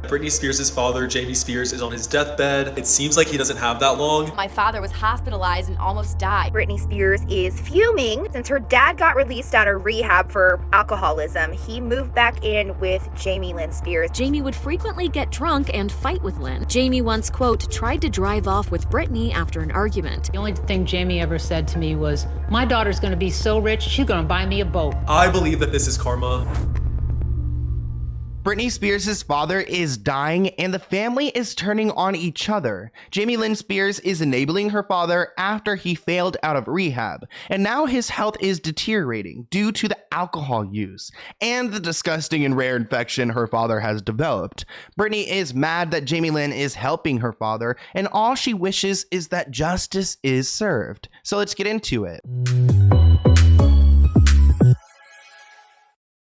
Britney Spears' father, Jamie Spears, is on his deathbed. It seems like he doesn't have that long. My father was hospitalized and almost died. Britney Spears is fuming since her dad got released out of rehab for alcoholism. He moved back in with Jamie Lynn Spears. Jamie would frequently get drunk and fight with Lynn. Jamie once, quote, tried to drive off with Britney after an argument. The only thing Jamie ever said to me was, my daughter's gonna be so rich, she's gonna buy me a boat. I believe that this is karma. Britney Spears' father is dying and the family is turning on each other. Jamie Lynn Spears is enabling her father after he failed out of rehab, and now his health is deteriorating due to the alcohol use and the disgusting and rare infection her father has developed. Britney is mad that Jamie Lynn is helping her father, and all she wishes is that justice is served. So let's get into it.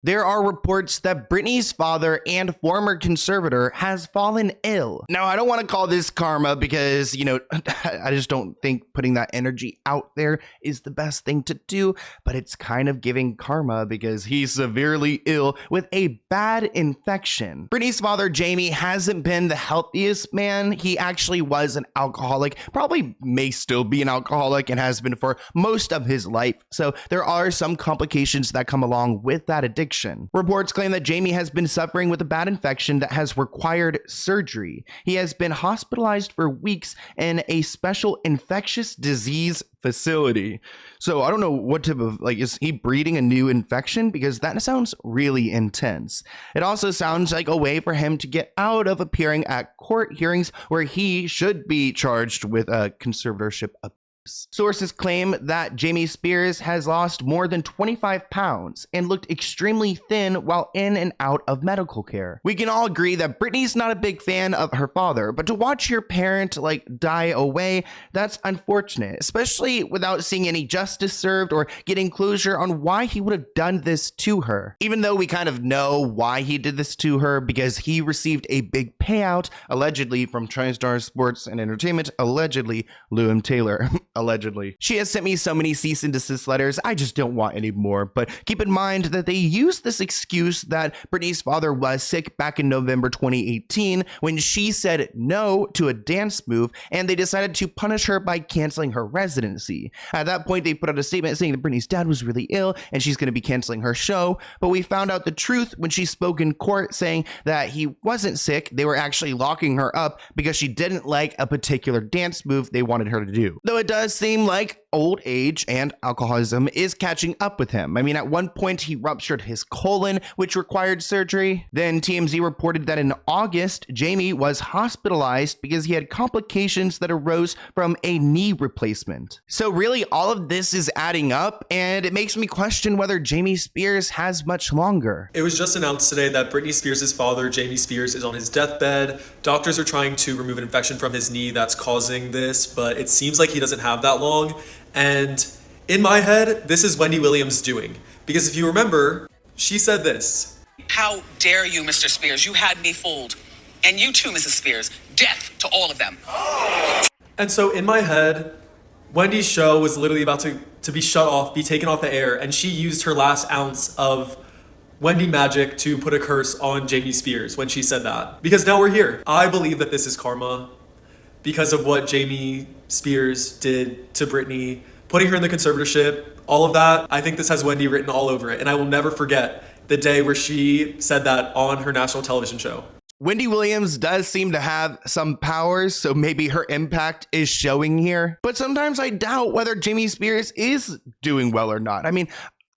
There are reports that Britney's father and former conservator has fallen ill. Now, I don't want to call this karma because, you know, I just don't think putting that energy out there is the best thing to do, but it's kind of giving karma because he's severely ill with a bad infection. Britney's father, Jamie, hasn't been the healthiest man. He actually was an alcoholic, probably may still be an alcoholic and has been for most of his life. So there are some complications that come along with that addiction. Reports claim that Jamie has been suffering with a bad infection that has required surgery. He has been hospitalized for weeks in a special infectious disease facility. So I don't know what type of, like, is he breeding a new infection? Because that sounds really intense. It also sounds like a way for him to get out of appearing at court hearings where he should be charged with a conservatorship abuse. Sources claim that Jamie Spears has lost more than 25 pounds and looked extremely thin while in and out of medical care. We can all agree that Britney's not a big fan of her father, but to watch your parent like die away, that's unfortunate, especially without seeing any justice served or getting closure on why he would have done this to her. Even though we kind of know why he did this to her because he received a big payout, allegedly from TriStar Sports and Entertainment, allegedly Lewin Taylor. Allegedly. She has sent me so many cease and desist letters, I just don't want any more. But keep in mind that they used this excuse that Britney's father was sick back in November 2018 when she said no to a dance move, and they decided to punish her by canceling her residency. At that point, they put out a statement saying that Britney's dad was really ill and she's going to be canceling her show, but we found out the truth when she spoke in court saying that he wasn't sick. They were actually locking her up because she didn't like a particular dance move they wanted her to do. Though it does seem like old age and alcoholism is catching up with him. I mean, at one point he ruptured his colon, which required surgery. Then TMZ reported that in August, Jamie was hospitalized because he had complications that arose from a knee replacement. So really, all of this is adding up, and it makes me question whether Jamie Spears has much longer. It was just announced today that Britney Spears' father, Jamie Spears, is on his deathbed. Doctors are trying to remove an infection from his knee that's causing this, but it seems like he doesn't have that long. And in my head, this is Wendy Williams doing. Because if you remember, she said this. How dare you, Mr. Spears? You had me fooled. And you too, Mrs. Spears. Death to all of them. And so in my head, Wendy's show was literally about to be shut off, be taken off the air, and she used her last ounce of Wendy magic to put a curse on Jamie Spears when she said that. Because now we're here. I believe that this is karma because of what Jamie Spears did to Britney, putting her in the conservatorship, all of that. I think this has Wendy written all over it, and I will never forget the day where she said that on her national television show. Wendy Williams does seem to have some powers, so maybe her impact is showing here. But sometimes I doubt whether Jamie Spears is doing well or not. I mean,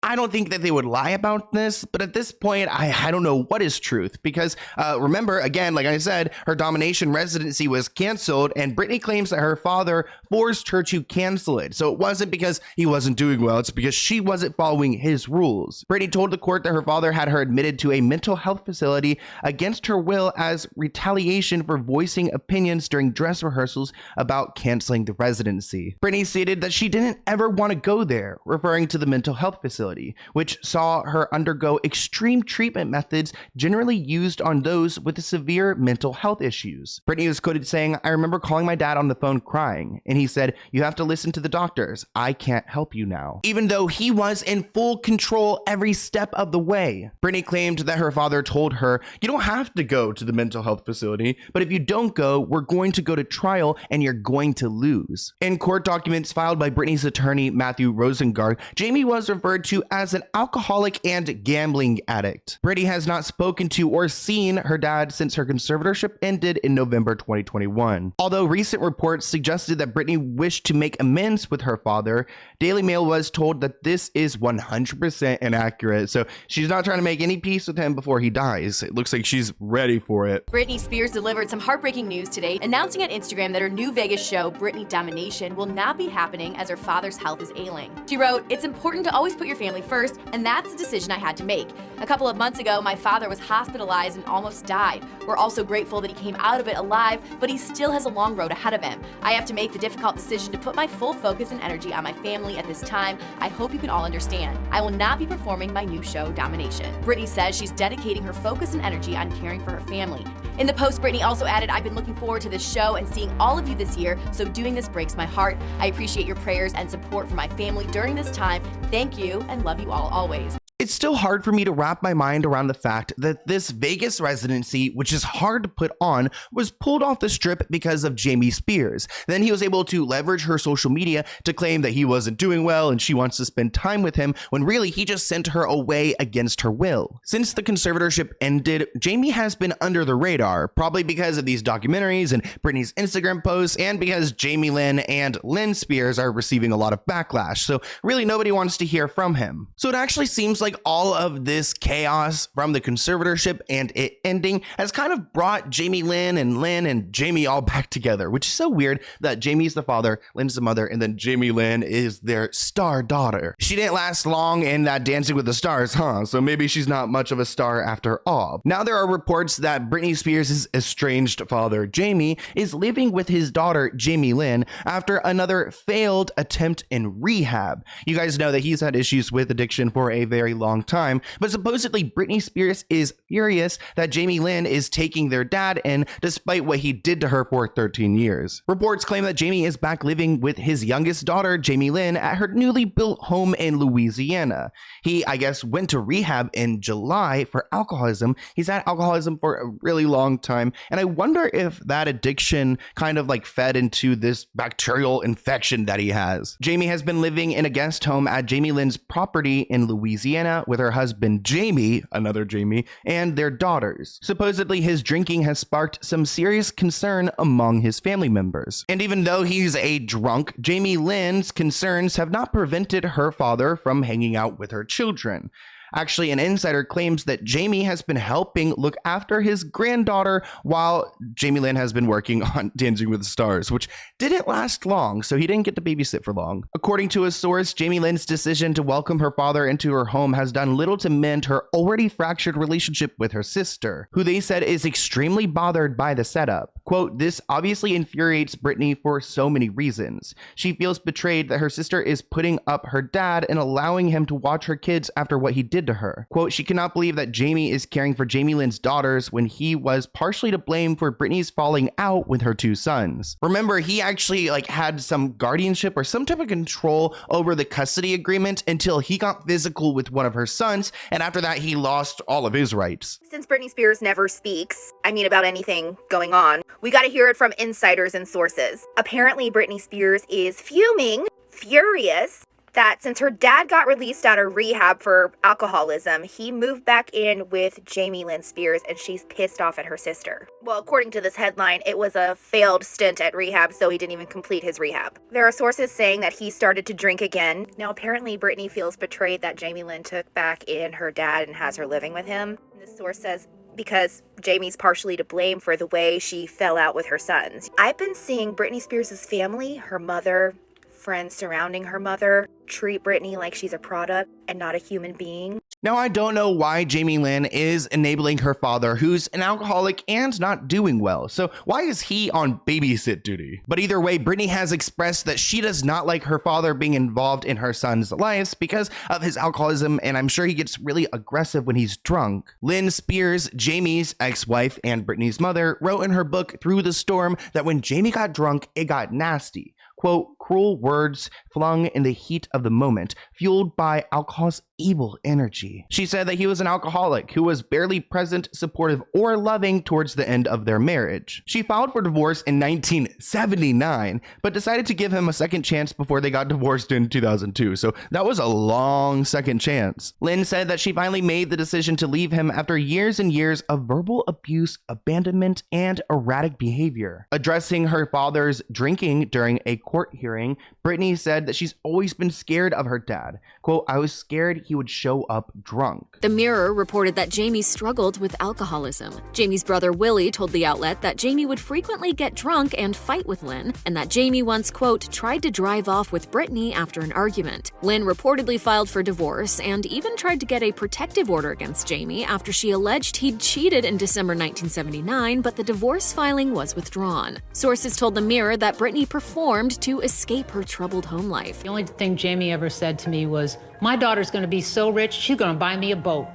I don't think that they would lie about this, but at this point, I don't know what is truth because remember, again, like I said, her domination residency was canceled and Britney claims that her father forced her to cancel it. So it wasn't because he wasn't doing well, it's because she wasn't following his rules. Britney told the court that her father had her admitted to a mental health facility against her will as retaliation for voicing opinions during dress rehearsals about canceling the residency. Britney stated that she didn't ever want to go there, referring to the mental health facility. facility, which saw her undergo extreme treatment methods generally used on those with severe mental health issues. Britney was quoted saying, "I remember calling my dad on the phone crying, and he said, 'You have to listen to the doctors. I can't help you now.'" Even though he was in full control every step of the way. Britney claimed that her father told her, "You don't have to go to the mental health facility, but if you don't go, we're going to go to trial and you're going to lose." In court documents filed by Britney's attorney, Matthew Rosengard, Jamie was referred to as an alcoholic and gambling addict. Britney has not spoken to or seen her dad since her conservatorship ended in November 2021. Although recent reports suggested that Britney wished to make amends with her father, Daily Mail was told that this is 100% inaccurate. So she's not trying to make any peace with him before he dies. It looks like she's ready for it. Britney Spears delivered some heartbreaking news today, announcing on Instagram that her new Vegas show, Britney Domination, will not be happening as her father's health is ailing. She wrote, "It's important to always put your family first, and that's the decision I had to make. A couple of months ago, my father was hospitalized and almost died. We're also grateful that he came out of it alive, but he still has a long road ahead of him. I have to make the difficult decision to put my full focus and energy on my family at this time. I hope you can all understand. I will not be performing my new show, Domination." Britney says she's dedicating her focus and energy on caring for her family. In the post, Britney also added, "I've been looking forward to this show and seeing all of you this year, so doing this breaks my heart. I appreciate your prayers and support for my family during this time. Thank you and love you all always." It's still hard for me to wrap my mind around the fact that this Vegas residency, which is hard to put on, was pulled off the strip because of Jamie Spears. Then he was able to leverage her social media to claim that he wasn't doing well and she wants to spend time with him, when really he just sent her away against her will. Since the conservatorship ended, Jamie has been under the radar, probably because of these documentaries and Britney's Instagram posts, and because Jamie Lynn and Lynn Spears are receiving a lot of backlash. So really nobody wants to hear from him. So it actually seems like all of this chaos from the conservatorship and it ending has kind of brought Jamie Lynn and Jamie all back together, which is so weird that Jamie's the father, Lynn's the mother, and then Jamie Lynn is their star daughter. She didn't last long in that Dancing with the Stars, huh? So maybe she's not much of a star after all. Now there are reports that Britney Spears' estranged father, Jamie, is living with his daughter, Jamie Lynn, after another failed attempt in rehab. You guys know that he's had issues with addiction for a very long time, but supposedly Britney Spears is furious that Jamie Lynn is taking their dad in despite what he did to her for 13 years. Reports claim that Jamie is back living with his youngest daughter, Jamie Lynn, at her newly built home in Louisiana. He, I guess, went to rehab in July for alcoholism. He's had alcoholism for a really long time, and I wonder if that addiction kind of like fed into this bacterial infection that he has. Jamie has been living in a guest home at Jamie Lynn's property in Louisiana with her husband Jamie, another Jamie, and their daughters. Supposedly his drinking has sparked some serious concern among his family members. And even though he's a drunk, Jamie Lynn's concerns have not prevented her father from hanging out with her children. Actually, an insider claims that Jamie has been helping look after his granddaughter while Jamie Lynn has been working on Dancing with the Stars, which didn't last long, so he didn't get to babysit for long. According to a source, Jamie Lynn's decision to welcome her father into her home has done little to mend her already fractured relationship with her sister, who they said is extremely bothered by the setup. Quote, "This obviously infuriates Britney for so many reasons. She feels betrayed that her sister is putting up her dad and allowing him to watch her kids after what he did to her. Quote, she cannot believe that Jamie is caring for Jamie Lynn's daughters when he was partially to blame for Britney's falling out with her two sons." Remember, he actually had some guardianship or some type of control over the custody agreement until he got physical with one of her sons, and after that he lost all of his rights. Since Britney Spears never speaks, about anything going on, we gotta hear it from insiders and sources. Apparently, Britney Spears is furious, that since her dad got released out of rehab for alcoholism, he moved back in with Jamie Lynn Spears, and she's pissed off at her sister. Well, according to this headline, it was a failed stint at rehab, so he didn't even complete his rehab. There are sources saying that he started to drink again. Now, apparently, Britney feels betrayed that Jamie Lynn took back in her dad and has her living with him. This source says because Jamie's partially to blame for the way she fell out with her sons. I've been seeing Britney Spears' family, her mother, friends surrounding her mother, treat Britney like she's a product and not a human being. Now, I don't know why Jamie Lynn is enabling her father, who's an alcoholic and not doing well. So why is he on babysit duty? But either way, Britney has expressed that she does not like her father being involved in her son's lives because of his alcoholism, and I'm sure he gets really aggressive when he's drunk. Lynn Spears, Jamie's ex-wife and Britney's mother, wrote in her book Through the Storm that when Jamie got drunk, it got nasty. Quote, cruel words flung in the heat of the moment, fueled by alcohol's evil energy. She said that he was an alcoholic who was barely present, supportive, or loving towards the end of their marriage. She filed for divorce in 1979, but decided to give him a second chance before they got divorced in 2002. So that was a long second chance. Lynn said that she finally made the decision to leave him after years and years of verbal abuse, abandonment, and erratic behavior. Addressing her father's drinking during a court hearing, Britney said that she's always been scared of her dad. Quote, I was scared he would show up drunk. The Mirror reported that Jamie struggled with alcoholism. Jamie's brother Willie told the outlet that Jamie would frequently get drunk and fight with Lynn, and that Jamie once, quote, tried to drive off with Britney after an argument. Lynn reportedly filed for divorce and even tried to get a protective order against Jamie after she alleged he'd cheated in December 1979, but the divorce filing was withdrawn. Sources told the Mirror that Britney performed to escape her troubled home life. The only thing Jamie ever said to me was, my daughter's going to be so rich, she's going to buy me a boat.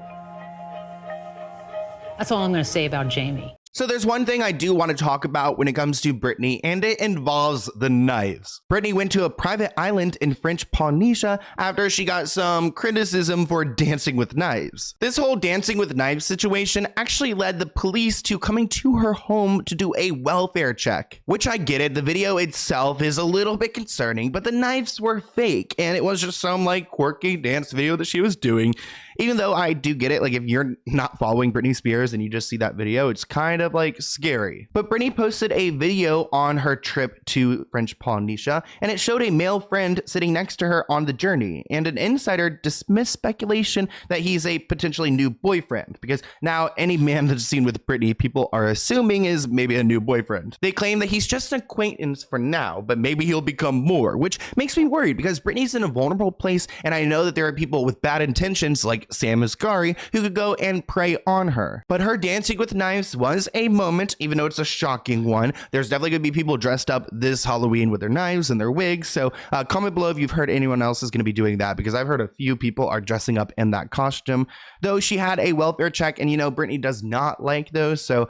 That's all I'm going to say about Jamie. So there's one thing I do want to talk about when it comes to Britney, and it involves the knives. Britney went to a private island in French Polynesia after she got some criticism for dancing with knives. This whole dancing with knives situation actually led the police to coming to her home to do a welfare check, which I get it. The video itself is a little bit concerning, but the knives were fake, and it was just some like quirky dance video that she was doing. Even though I do get it, like if you're not following Britney Spears and you just see that video, it's kind of like scary. But Britney posted a video on her trip to French Polynesia, and it showed a male friend sitting next to her on the journey, and an insider dismissed speculation that he's a potentially new boyfriend, because now any man that's seen with Britney, people are assuming is maybe a new boyfriend. They claim that he's just an acquaintance for now, but maybe he'll become more, which makes me worried because Britney's in a vulnerable place, and I know that there are people with bad intentions like Sam Asghari who could go and prey on her. But her dancing with knives was a moment, even though it's a shocking one. There's definitely going to be people dressed up this Halloween with their knives and their wigs. So comment below if you've heard anyone else is going to be doing that, because I've heard a few people are dressing up in that costume. Though she had a welfare check, and you know, Britney does not like those. So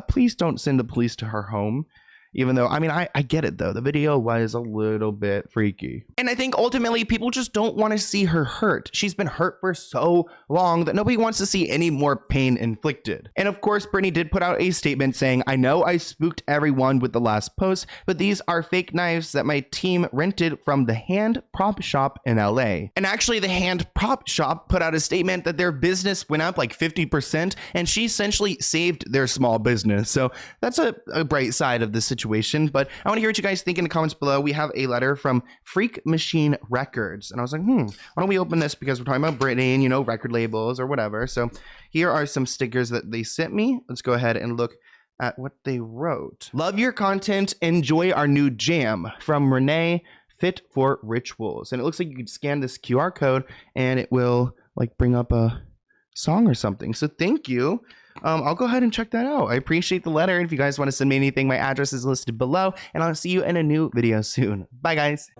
please don't send the police to her home. Even though, I mean, I get it though. The video was a little bit freaky. And I think ultimately people just don't want to see her hurt. She's been hurt for so long that nobody wants to see any more pain inflicted. And of course, Britney did put out a statement saying, I know I spooked everyone with the last post, but these are fake knives that my team rented from the Hand Prop Shop in LA. And actually the Hand Prop Shop put out a statement that their business went up like 50%, and she essentially saved their small business. So that's a bright side of this situation. But I want to hear what you guys think in the comments below. We have a letter from Freak Machine Records, and I was like, why don't we open this, because we're talking about Britney and, you know, record labels or whatever. So here are some stickers that they sent me. Let's go ahead and look at what they wrote. Love your content, enjoy our new jam, from Renee, Fit for Rituals. And it looks like you could scan this QR code and it will like bring up a song or something. So thank you. I'll go ahead and check that out. I appreciate the letter. If you guys want to send me anything, my address is listed below, and I'll see you in a new video soon. Bye, guys.